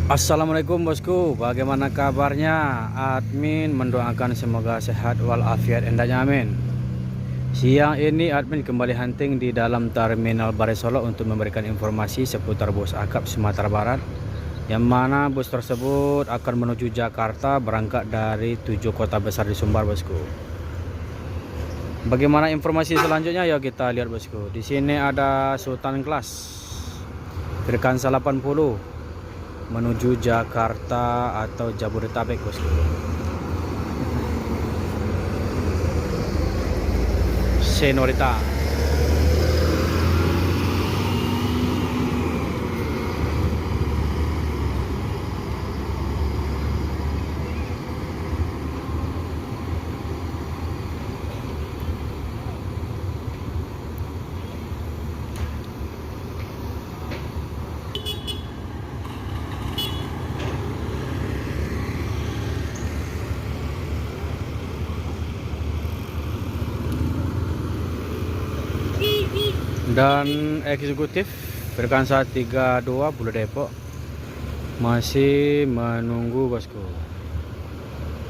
Assalamualaikum bosku, bagaimana kabarnya? Admin mendoakan semoga sehat walafiat endaknya amin. Siang ini admin kembali hunting di dalam terminal Barai Solo untuk memberikan informasi seputar bus akap Sumatera Barat, yang mana bus tersebut akan menuju Jakarta berangkat dari 7 kota besar di Sumbar bosku. Bagaimana informasi selanjutnya? Yuk kita lihat bosku. Di sini ada Sultan Class Firkansa 80 menuju Jakarta atau Jabodetabek bosku. Senorita. Dan eksekutif Firkansa 32 Bulu Depok masih menunggu bosku.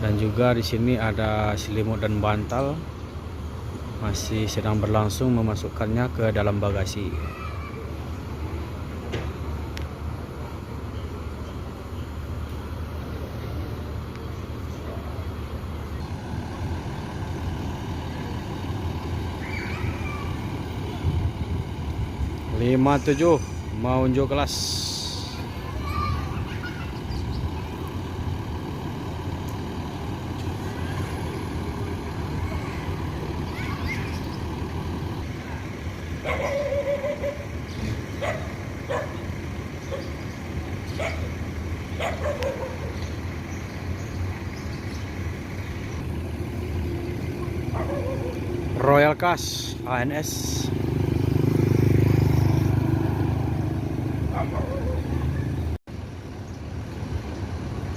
Dan juga di sini ada selimut dan bantal masih sedang berlangsung memasukkannya ke dalam bagasi. Lima tujuh mau unjuk kelas. Royal Cash ANS.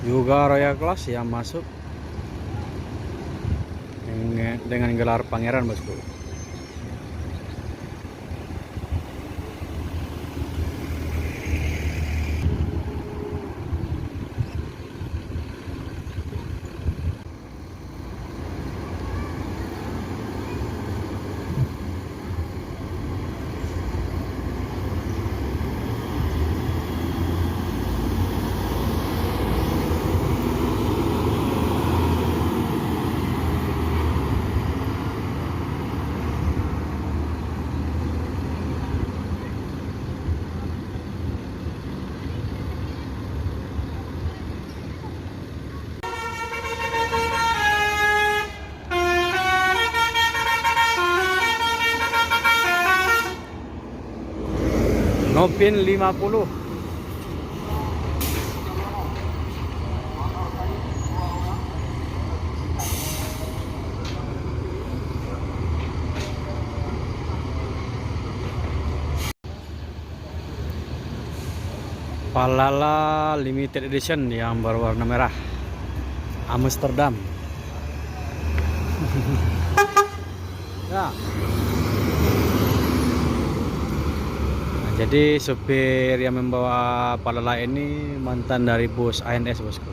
Juga Royal Class yang masuk dengan gelar pangeran bosku. Nopin 50. Palala limited edition yang berwarna merah Amsterdam. Ya. Jadi supir yang membawa Palala ini mantan dari bus ANS bosku.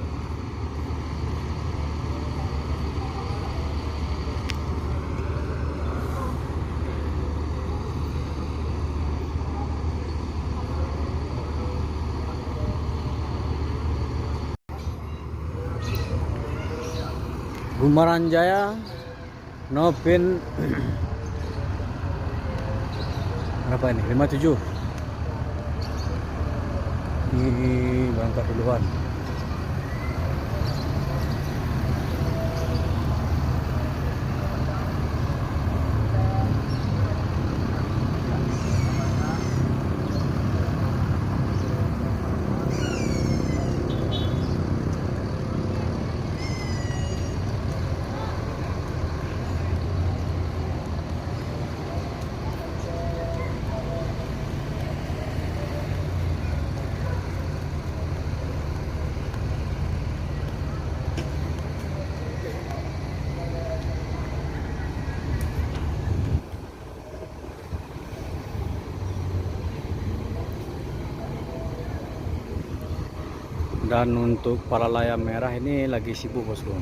Gumaran Jaya Nopin berapa ini? 57. Ini berangkat duluan. Dan untuk para layang merah ini lagi sibuk bosku.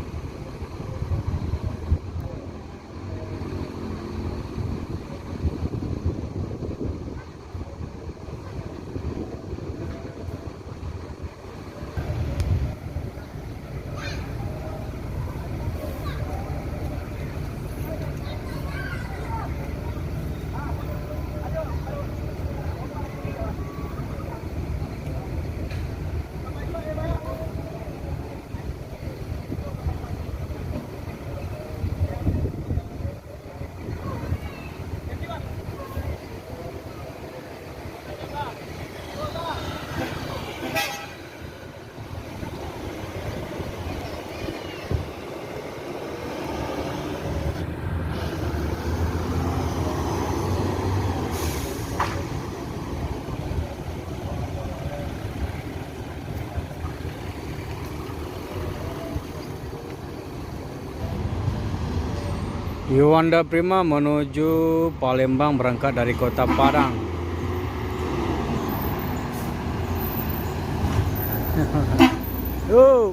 Yuanda Prima menuju Palembang berangkat dari kota Padang. Yup.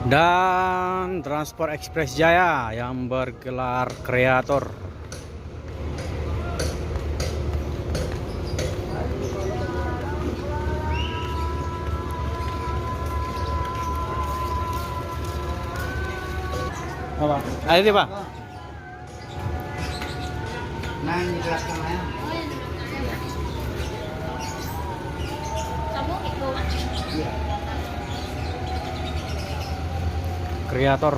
Dan Transport Express Jaya yang bergelar kreator. Apa? Ada di Pak? Nah, di belakang ya. Kamu itu Iya. Kreator.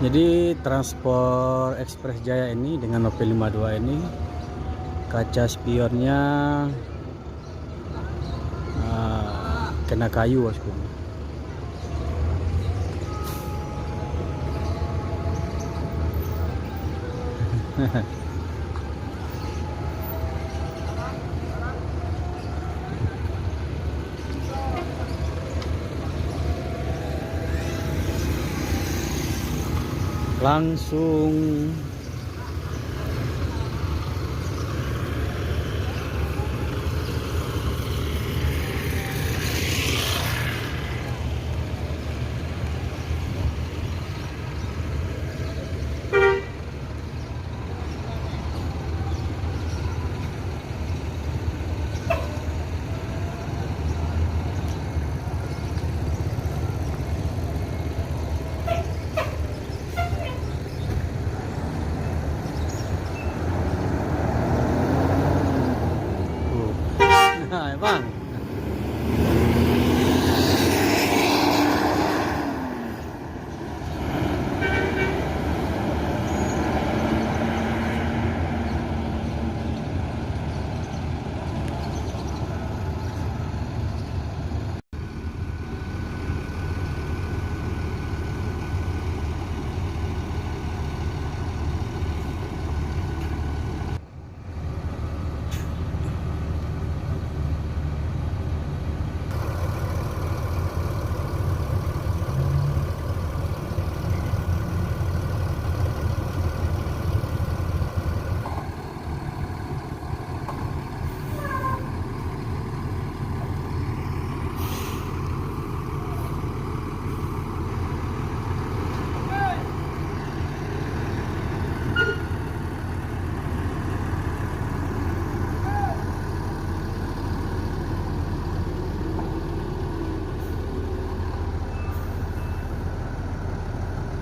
Jadi Transport Express Jaya ini dengan OP52 ini kaca spionnya kena kayu bosku. Langsung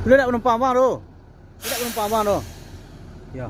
Udah nak penumpang bang tu. Tidak penumpang bang tu. Ya.